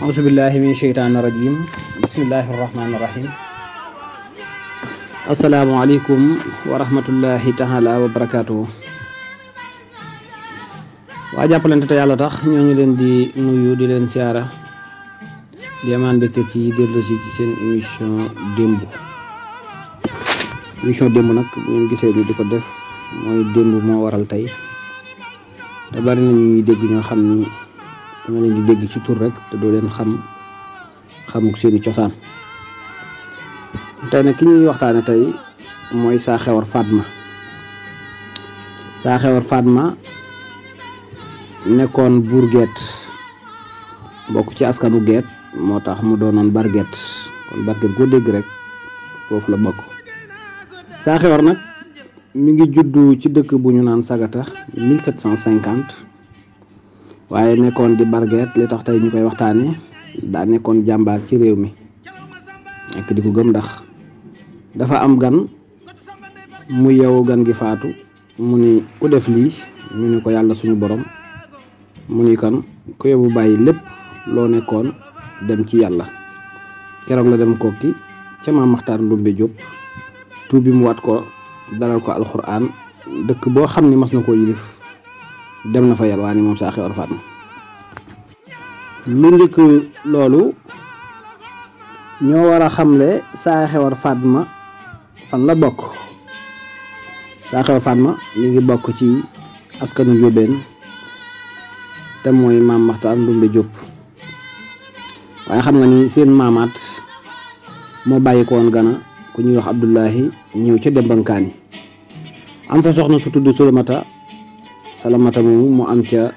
أعوذ بالله من الشيطان الرجيم بسم الله الرحمن الرحيم السلام عليكم ورحمة الله تعالى وبركاته waa jàppalante te yàlla tax ñoo ngi leen di nuyu di leen siyaara di amaan mbégte ci dellu si ci seen émission démb nag bu ngeen gisee ni di ko def mooy démb moo waral tey te bari na ñuy dégg ñoo xam ni dama leen di dégg ci tur rek te doo leen xamuk seeni cosaan tey nag ki ñuy waxtaane tey mooy Saxewar Fatma nekkoon buur Geet bokk ci askanu Geet moo tax mu doonoon Barget kon Barget goo dégg rek foofu la bokk. Saxewar nag mi ngi juddu ci dëkk bu ñu naan Sagata 1750 waaye nekkoon di Barget li tax tey ñu koy waxtaane daa nekkoon jàmbaar ci réew mi nekk di ko gëm ndax dafa am gan mu yeewu gan gi faatu mu ni ku def lii ñu ne ko yàlla suñu borom mu ni kan ku yóbbu bàyyi lépp loo nekkoon dem ci yàlla keroog la dem Kokki ca Maam Maxtaar Ndumbe Jóob tuubi mu wat ko dalal ko alxuraan dëkk boo xam ni mas na koo yilif dem na fa yalwaani moom Saxewar Fatma lu njëkk loolu ñoo war a xamle Saxewar Fatma fan la bokk. Saxewar Fatma mi ngi bokk ci askanu Njóobeen te mooy Maam Maxtaar Ndumbe Jóob waaye xam nga ni seen maamaat moo bàyyi ko woon Gana ku ñuy wax Abdullahi ñëw ca Dembankaani am fa soxna su tudd Salamata moomu mu am ca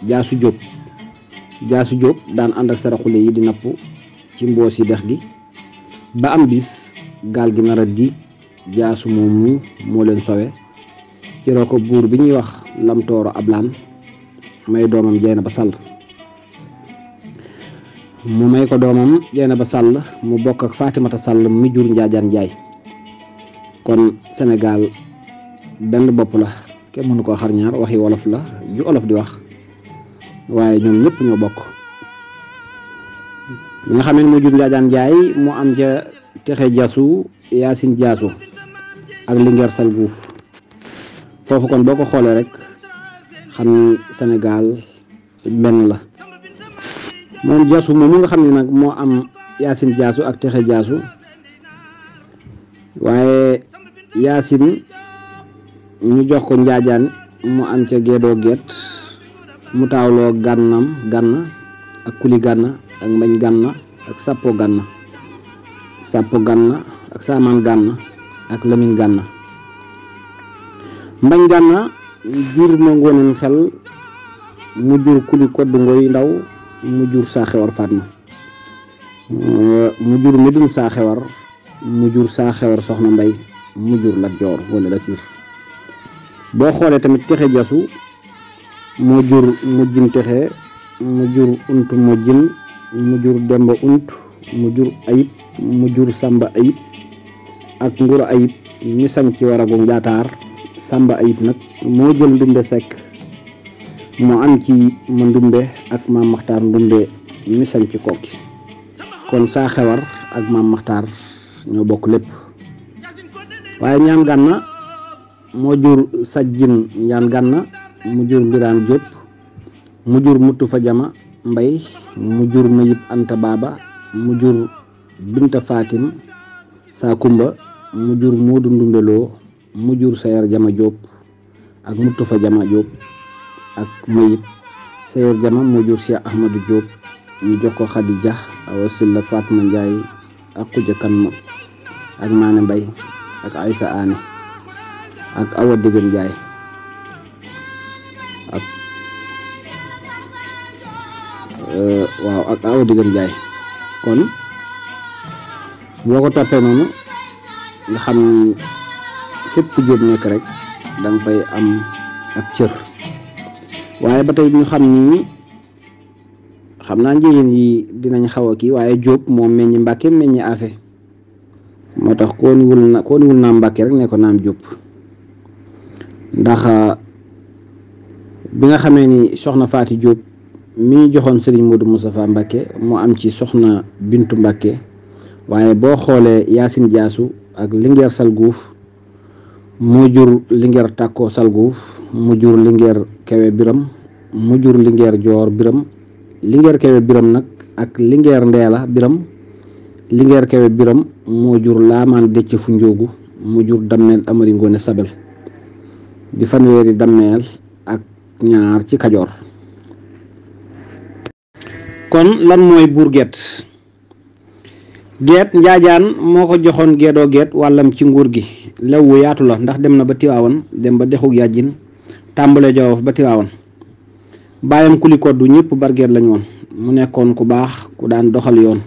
Jaasu Jóob daan ànd ak saraxule yi di napp ci mboos yi dex gi ba am bis gaal gi nar a diig Jaasu moomu moo leen sowe ci roo ko buur bi ñuy wax Lamtooro Ablaan may doomam Jeynaba Sàll mu may ko doomam Jeynaba Sàll mu bokk ak Faatimata Sàll mi jur Njaajaan Njaay kon Sénégal benn bopp la kenn mënu koo xar ñaar waxi wolof la ju olof di wax waaye ñoom ñëpp ñoo bokk ñi nga xam ne mu jur Njaajaan Njaay mu am ca Texe Jaasu Yaasin Jaasu ak Lingeer Salguuf foofu kon boo ko xoolee rek xam ni Sénégal benn la moom Jaasu moom nga xam ne nag moo am Yaasin Jaasu ak Texe Jaasu waaye Yaasin ñu jox ko Njaajaan mu am ca Gédoo Geet mu taawloo Gànna ak Kuli Gànna ak Mbañ Gànna ak Sappo Gànna ak Saamaan Gànna ak Lamin Gànna Mbañ Gànna jur ma Ngoonen Xel mu jur Kuli Koddu Ngoy Ndaw mu jur Saxewar Fatma mu jur Medun Saxewar mu jur Saxewar Soxna Mbay mu jur Lat Joor Ngoone Latiir boo xoolee tamit Texe Jaasu moo jur Mujjin Texe mu jur Unt Mujjin mu jur Demba Unt mu jur Ayib mu jur Samba Ayib ak Ngura Ayib ñi sañ ci Waragu Njaataar Samba Ayib nag moo jël Ndumbe Sekk moo am ci ma Ndumbe ak Maam Maxtaar Ndumbe ñi sañ ci Kokki kon Saxewar ak Maam Maxtaar ñoo bokk lépp waaye Ñaan Gànna moo jur Sajjin Ñaan Gànna mu jur Mbiraan Jóob mu jur Muttu Fa Jama Mbay mu jur Mayib Anta Baaba mu jur Binta Fatim Sakumba mu jur Moodu Ndumbeloo mu jur Sayer Jama Jóob ak Muttu Fa Jama Jóob ak Mayib Sayer Jama moo jur Cheikh Ahmadou Jóob ñu jox ko Xadija Awa Silla Fatma Njaay ak Xuja Kan ak Maane Mbay ak Aysa Aane ak Awa Déggan Njaay ak Awa Déggan Njaay kon boo ko toppee noonu nga xam ni fépp fu Jóob nekk rek danga fay am ab cër waaye ba tey ñu xam ni xam naa njëriñ yi dinañ xaw a kii waaye Jóob moom meññi Mbàkke meññi Afe moo tax koo niwul naam Mbàkke rek ne ko naam Jóob ndax bi nga xamee ni soxna Faati Jóob mi joxoon sëriñ Modou Moustapha Mbacke mu am ci soxna Bintu Mbacke waaye boo xoolee Yaasin Jaasu ak Linguère Salguuf mu jur Linguère Tàkko Salguuf mu jur Linguère Kewe Biram mu jur Linguère Joor Biram Linguère Kewe Biram nag ak Linguère Ndeela Biram Linguère Kewe Biram moo jur Laamaan Dëcc fu Njóogu mu jur Dammeel Amari Ngoone Sabel di fanweeri dammeel ak ñaar ci Kajoor. kon lan mooy buur Geet Geet njaajaan moo ko joxoon Geedoo Geet wàllam ci nguur gi lew wu yaatu la ndax dem na ba Tiwaawan dem ba dexug yàjjin tàmbale Jolof ba Tiwaawan baayam kuli koddu ñëpp bargeet lañ woon mu nekkoon ku baax ku daan doxal yoon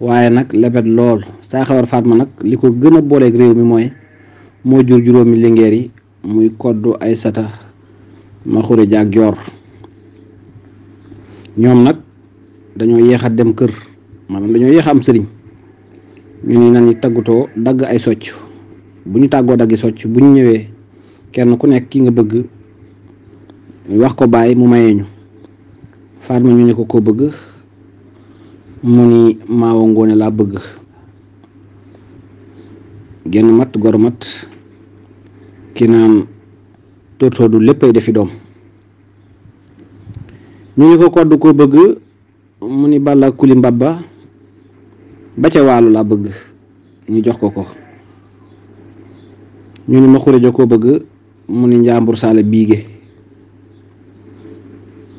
waaye nag lebet lool saa xewar Fatma nag li ko gën a booleeg réew mi mooy moo jur juróomi lingeer yi muy koddu Aysata ma xure jaag joor ñoom nag dañoo yéex a dem kër maanaam dañoo yéex a am sëriñ ñu ni nañu taggutoo dagg ay socc bu ñu tàggoo daggi socc bu ñu ñëwee kenn ku nekk ki nga bëgg wax ko bàyyi mu mayee ñu Fatma ñu ne ko bëgg mu ni Maawo Ngoone laa bëgg genn mat gor mat ki naan tóortóodu léppay defi doom ñu ni ko koddu koo bëgg mu ni Balla Kuli Mbabba ba ca Waalo laa bëgg ñu jox ko ñu ni ma xureja koo bëgg mu ni Njàmbur Saale Biige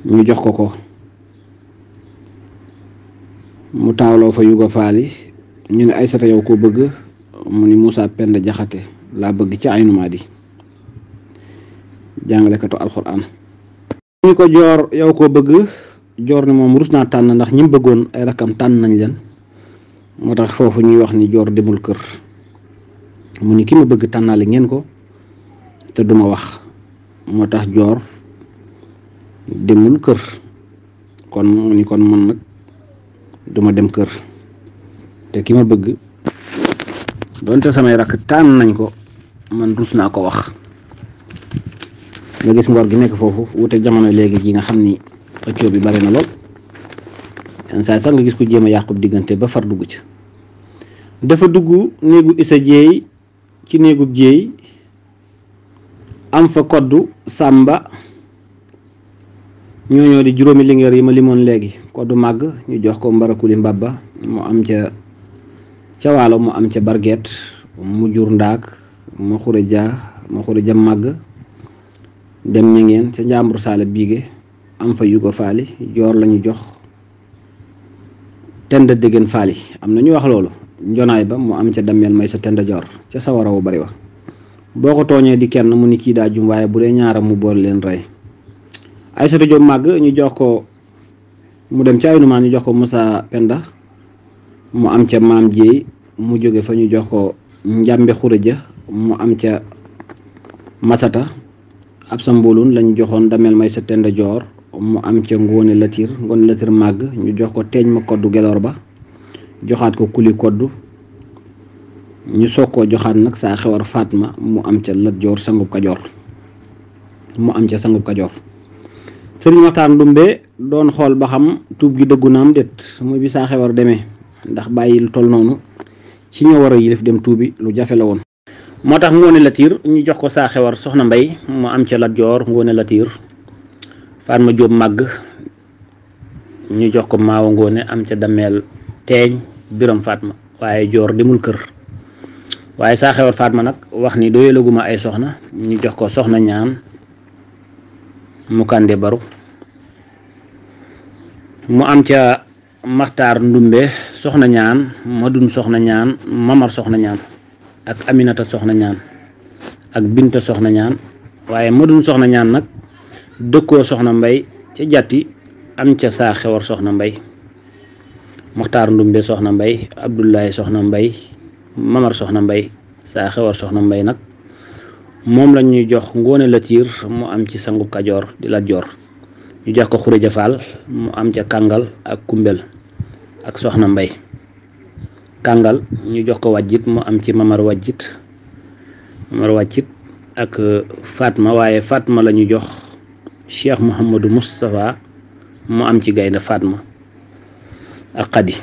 ñu jox ko mu taawloo fa Yuga Faali ñu ne Aysata yow koo bëgg mu ni Moussa Penda Jaxate laa bëgg ci Aynu Maadi jàngalekatu alxuraan ñu ko Joor yow koo bëgg Joor ni moom rus naa tànn ndax ñi bëggoon ay rakkam tànn nañ leen moo tax foofu ñuy wax ni Joor demul kër mu ni ki ma bëgg tànnaale ngeen ko te duma wax moo tax Joor demul kër kon mu ni kon man nag duma dem kër te ki ma bëgg doonte samay rakk tànn nañ ko man rus naa ko wax nga gis ngor gi nekk foofu wute jamono léegi ji nga xam ni xëccoo bi bari na lool yenn saa sax nga gis ko jéem a yàqub diggante ba far dugg ci dafa dugg néegu Isa Jéey ci néegub Jéey am fa koddu Sàmba ñooñoo di juróomi lingeer yi ma limoon léegi koddu màgg ñu jox ko Mbarakuli Mbabba mu am ca Waalo mu am ca Bargeet mu jur Ndaak ma xureja màgg dem ñangeen ca Njàmbur Saale Biige am fa Yuga Faali Joor lañu jox Tenda Dégéen Faali am na ñu wax loolu njonaay ba mu am ca Dammeel may sa Tenda Joor ca sawara wu bari wax boo ko tooñee di kenn mu ni kii daa jum waaye bu dee ñaaram mu bool leen rey Aysata Jóob màgg ñu jox ko mu dem ca Aynu Maan ñu jox ko Moussa Penda mu am ca Maam Jéey mu jóge fa ñu jox ko Njàmbe Xureja mu am ca Masata ab sa mboolun lañ joxoon Dammeel may sa Tenda Joor mu am ca Ngoone Latiir màgg ñu jox ko Teeñ ma koddu Geloor ba joxaat ko Kuli koddu ñu soog koo joxaat nag saa xewar Fatma mu am ca Lat Joor sangub Kajoor Sëriñ Maxtaar Ndumbe doon xool ba xam tuub gi dëggu naam déet muy bi saa xewar demee ndax bàyyi lu toll noonu ci ñoo war a yilif dem tuubi lu jafe la woon moo tax Ngoone Latiir ñu jox ko saa xewar Soxna Mbay mu am ca Lat Joor Ngoone Latiir Fatma Jóob màgg ñu jox ko Maawa Ngoone am ca Dammeel Teeñ Biram Fatma waaye Joor demul kër waaye saa xewar Fatma nag wax ni doyalaguma ay soxna ñu jox ko Soxna Ñaan mu Kande Baru mu am ca Maxtaar Ndumbe Soxna Ñaan Madun Soxna Ñaan Mamar Soxna Ñaan ak Aminata Soxna Ñaan ak Binta Soxna Ñaan waaye Madun Soxna Ñaan nag dëkkoo Soxna Mbay ca Jatti am ca saa xewar Soxna Mbay Maxtaar Ndumbe Soxna Mbay Abdoulaye Soxna Mbay Mamar Soxna Mbay saa xewar Soxna Mbay nag moom la ñuy jox Ngoone Latiir mu am ci sangu Kajoor di Lat Joor ñu jox ko Xureja Faal mu am ca Kàngal ak Kumbel ak Soxna Mbay Kàngal ñu jox ko Wàjjit mu am ci Mamar Wàjjit ak Fatma waaye Fatma la ñu jox Cheikh Mouhamadou Moustapha mu am ci Gaynde Fatma ak Xadi.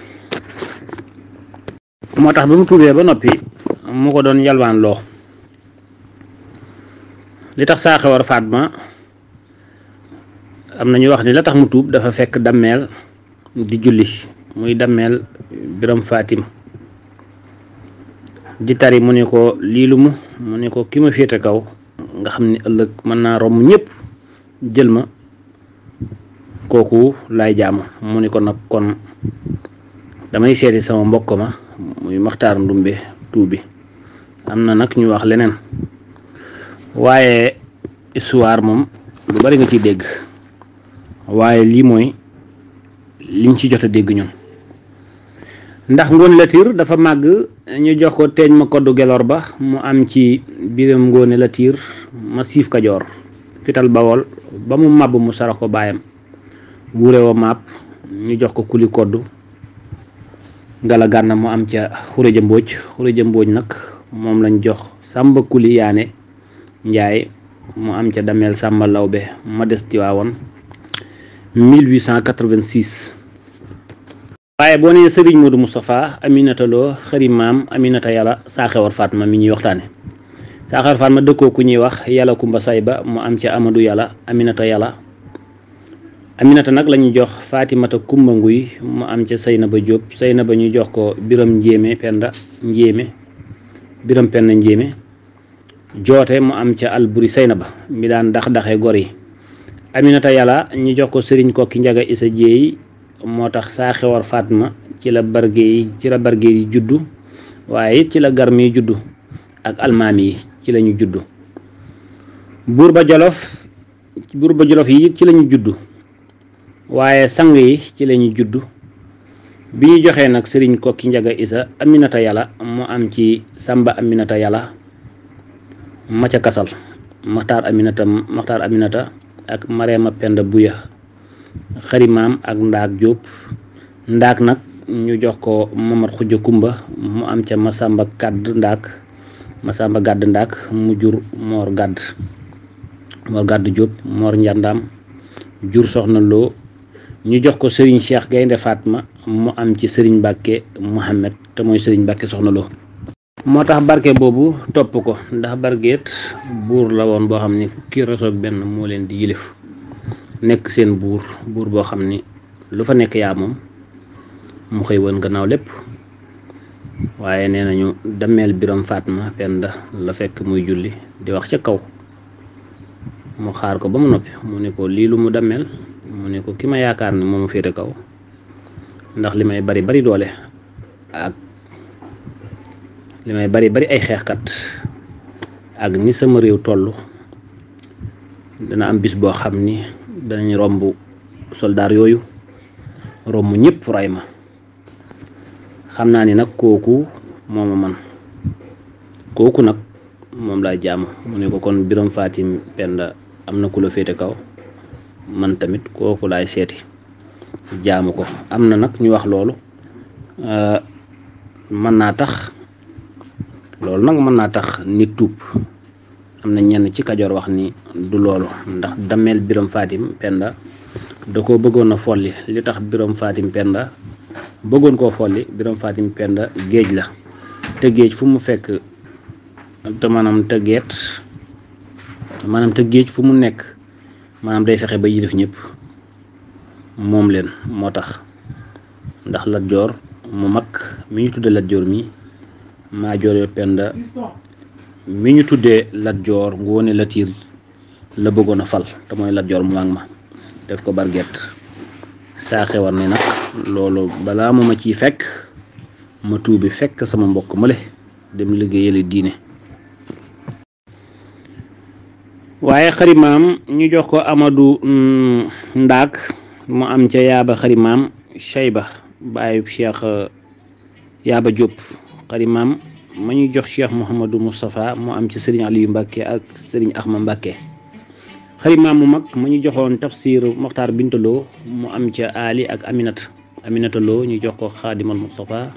moo tax ba mu tuubee ba noppi mu ko doon yalwaan loo. li tax saa xewar Fatma am na ñu wax ni la tax mu tuub dafa fekk dammeel di julli muy dammeel Biram Fatim di tari mu ne ko lii lu mu ne ko ki ma féete kaw nga xam ni ëllëg mën naa romb ñëpp jël ma kooku laay jaamu mu ne ko nag kon damay seeti sama mbokk ma muy Maxtaar Ndumbe tuubi. am na nag ñu wax leneen waaye histoire moom lu bari nga ciy dégg waaye lii mooy liñ ci jot a dégg ñun. ndax Ngoone Latiir dafa màgg ñu jox ko teeñ ma koddu Gelor ba mu am ci Biram Ngoone Latiir ma siif Kajoor fital Bawol ba mu màbb mu sarax ko baayam wuure wa màpp ñu jox ko kuli koddu Ngala Gànna mu am ca Xureja Mbooj nag moom lañ jox Sàmba Kuli Yaane Njaay mu am ca Dameel Sàmba Lawbe ma des Tiwaawoon 1886. waaye boo nee Sëriñ Modou Moustapha Aminata Lo xëri maam Aminata Yàlla saa xewar Fatma mi ñuy waxtaane saa xewar Fatma dëkkoo ku ñuy wax Yàlla Kumba Sayba mu am ca Amadou Yàlla Aminata Yàlla. Aminata nag lañu jox Fatimata Kumba Nguy mu am ca Seynaba Jóob Seynaba ñu jox ko Biram Penda Njéeme joote mu am ca Alburi Seynaba mi daan daxe gor yi. Aminata Yàlla ñu jox ko Sëriñ Kokki Njaga Isa Jéey moo tax saa xewar Fatma ci la barge yi juddu waaye it ci la garmi yi juddu ak almaami yi ci lañu juddu. buur ba jolof yi ci lañu juddu waaye sang yi ci lañu juddu. bi ñu joxee nag Sëriñ Kokki Njaga Isa Aminata Yàlla mu am ci Samba Aminata Yàlla ma ca Kasal Maxtaar Aminata ak Mareema Penda Buya xarimaam ak Ndaak Jóob Ndaak nag ñu jox ko Mamad Xuja Kumba mu am ca Masamba Gàdd Ndaak mu jur Moor Gàdd Jóob Moor Njandaam jur Soxna Lo ñu jox ko Sëriñ Cheikh Gaynde Fatma mu am ci Sëriñ Mbàkke Muhammad te mooy Sëriñ Mbàkke Soxna Lo. moo tax barke boobu topp ko ndax barkeet buur la woon boo xam ni fukki resoog benn moo leen di yilif nekk seen buur boo xam ni lu fa nekk yaa moom mu xëy woon gannaaw lépp. waaye nee nañu Dameel Biram Fatma Penda la fekk muy julli di wax ca kaw mu xaar ko ba mu noppi mu ne ko lii lu mu Dameel mu ne ko ki ma yaakaar ne moo ma féete kaw ndax li may bari doole ak li may bari ay xeexkat ak ni sama réew toll dana am bis boo xam ni danañ romb soldaar yooyu romb ñëpp ray ma xam naa ni nag kooku mooma man kooku nag moom laa jaamu mu ne ko kon Biram Fatim Penda am na ku la féete kaw man tamit kooku laay seeti jaamu ko. am na nag ñu wax loolu mën naa tax nit tuub. am na ñenn ci Kajoor wax ni du loolu ndax Dameel Biram Fatim Penda da koo bëggoon a folli li tax Biram Fatim Penda bëggoon koo folli Biram Fatim Penda géej la te géej fu mu fekk te géej fu mu nekk maanaam day fexe ba yilif ñëpp moom leen moo tax ndax Lat Joor mu mag mi ñu tudde Lat Joor mi Maajoor Penda mi ñu tuddee Lat Joor Ngoone Latiir la bëggoon a fal te mooy Lat Joor mu mag ma def ko barget saa xewar ni nag loolu balaa ma ciy fekk ma tuubi fekk sama mbokk male dem liggéeyali diine. waaye xarimaam ñu jox ko Amadou Ndaak mu am ca Yaaba xarimaam Cheyba baayu Cheikh Yaaba Diop xarimaam ma ñu jox Cheikh Mouhamadou Moustapha mu am ci Serigne Aliou Mbacke ak Serigne Axma Mbacke. xarimaam mu mag ma ñu joxoon Tafsir Mokhtar Bintaloo mu am ca Ali ak Aminata Lo ñu jox ko Xaadimal Moustapha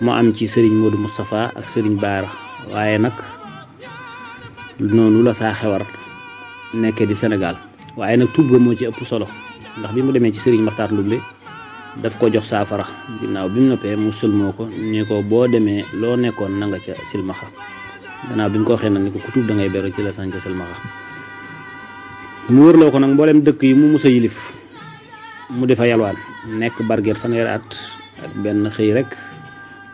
mu am ci Serigne Modou Moustapha ak Serigne Baara. waaye nag noonu la saa xewar nekkee di Sénégal waaye nag tuub ga moo ci ëpp solo ndax bi mu demee ci Serigne Makhtar Ndoumbé daf ko jox saafara ginnaaw bi mu noppee mu sëlmoo ko ni ko boo demee loo nekkoon na nga ca silmaxa gannaaw bi mu ko waxee nag ni ko ku tuub da ngay beru ci la sañ ca silmaxa mu wërloo ko nag mboolem dëkk yi mu musa yilif mu defa yalwaan nekk barget fanweeri at ak benn xëy rek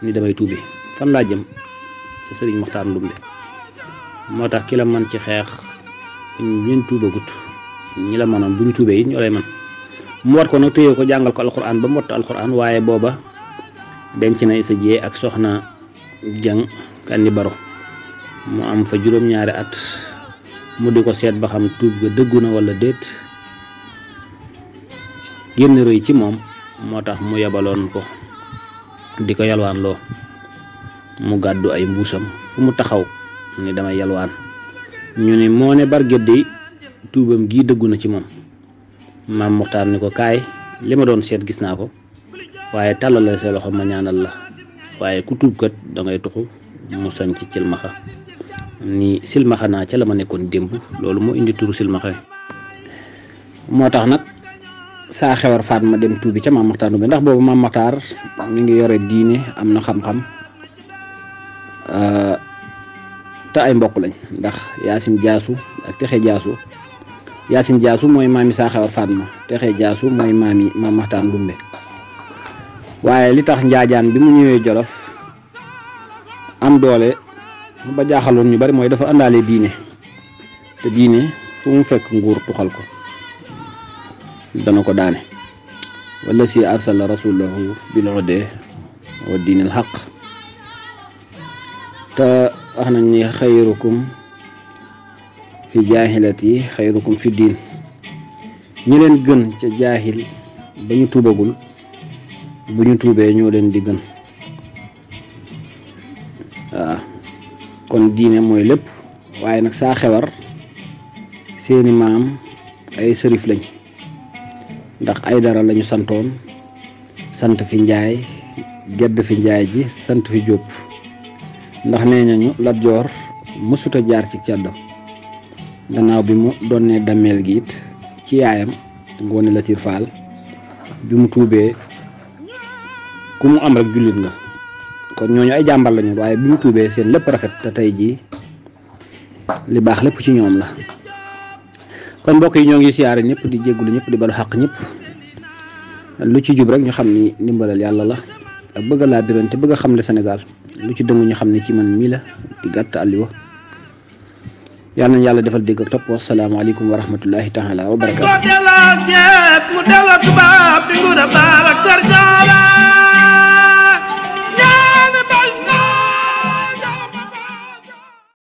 ni damay tuubi fan laa jëm ci Serigne Makhtar Ndoumbé moo tax ki la man ci xeex ñun tuubagut ñi la mënoon bu ñu tuubee it ñoo lay man mu wat ko nag téye ko jàngal ko alxuraan ba mu wattu alxuraan waaye booba denc na Issa Dieye ak soxna Jang Kandi Baro mu am fa juróom-ñaari at mu di ko seet ba xam tuub ga dëggu na wala déet génn rëy ci moom moo tax mu yebaloon ko di ko yalwaan loo mu gàddu ay mbuusam fu mu taxaw ni damay yalwaan ñu ne moo ne barget de tuubam gii dëggu na ci moom maam Muxtaar ni ko kaay li ma doon seet gis naa ko waaye tàllal sa loxo ma ñaanal la waaye ku tuub kat da ngay tuxu mu sañ ci silmaxa ni silmaxa naa ca la ma nekkoon démb loolu moo indi turu silmaxa moo tax nag saa xewar faat ma dem tuubi ca maam Muxtaar Ndoumbé ndax boobu maam Muxtaar mi ngi yore diine am na xam-xam te ay mbokk lañ ndax Yaasin Jaasu ak Texe Jaasu Yaasin Jaasu mooy maami saa xewar faat ma Texe Jaasu mooy maami maam Muxtaar Ndoumbé waaye li tax njaajaan bi mu ñëwee Jolof am doole ba jaaxaloon ñu bari mooy dafa àndaale diine te diine fu mu fekk nguur tuxal ko dana ko daane wala si arsala rasulahu bil huda wa diinil haqq te wax nañ ni xayrukum fi jaahilati xayrukum fi diin ñi leen gën ca jaahil ba ñu tuubagul bu ñu tuubee ñoo leen di gën waaw kon diine mooy lépp waaye nag saa xewar seeni maam ay sërif lañ ndax ay dara lañu santoon sant fi njaay gedd fi njaay ji sant fi jóob ndax nee nañu Lat Joor mësuta jaar ci caddo gannaaw bi mu doonee dammeel gi it ci yaayam Ngoone Latiir Faal bi mu tuubee ku mu am rek jullit nga kon ñooñu ay jàmbar lañu waaye bi mu tuubee seen lépp rafet te tey jii li baax lépp ci ñoom la kon mbokk yi ñoo ngi siyaare ñëpp di jéggulu ñëpp di balu xaq ñëpp lu ci jub rek ñu xam ni ndimbalal yàlla la ak bëgg laa birante bëgg a xam le Sénégal lu ci dëngu ñu xam ne ci man mii la di gàtt àlliwa yàlla nañ yàlla defal dégg ak topp wasalaamaaleykum wa rahmatullahi taala wa barakaatu